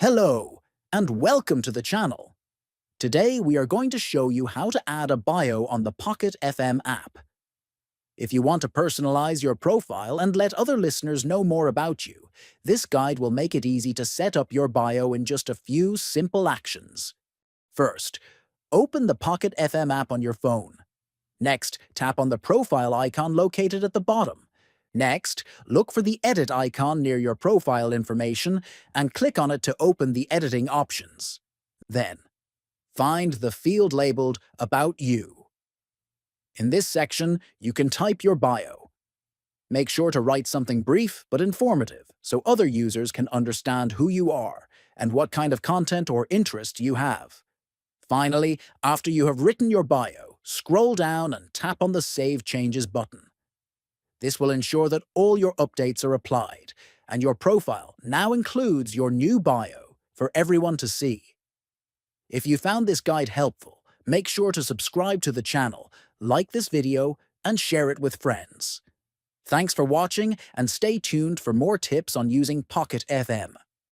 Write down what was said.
Hello, and welcome to the channel. Today we are going to show you how to add a bio on the Pocket FM app. If you want to personalize your profile and let other listeners know more about you, this guide will make it easy to set up your bio in just a few simple actions. First, open the Pocket FM app on your phone. Next, tap on the profile icon located at the bottom. Next, look for the edit icon near your profile information and click on it to open the editing options. Then, find the field labeled About You. In this section, you can type your bio. Make sure to write something brief but informative so other users can understand who you are and what kind of content or interest you have. Finally, after you have written your bio, scroll down and tap on the Save Changes button. This will ensure that all your updates are applied, and your profile now includes your new bio for everyone to see. If you found this guide helpful, make sure to subscribe to the channel, like this video, and share it with friends. Thanks for watching, and stay tuned for more tips on using Pocket FM.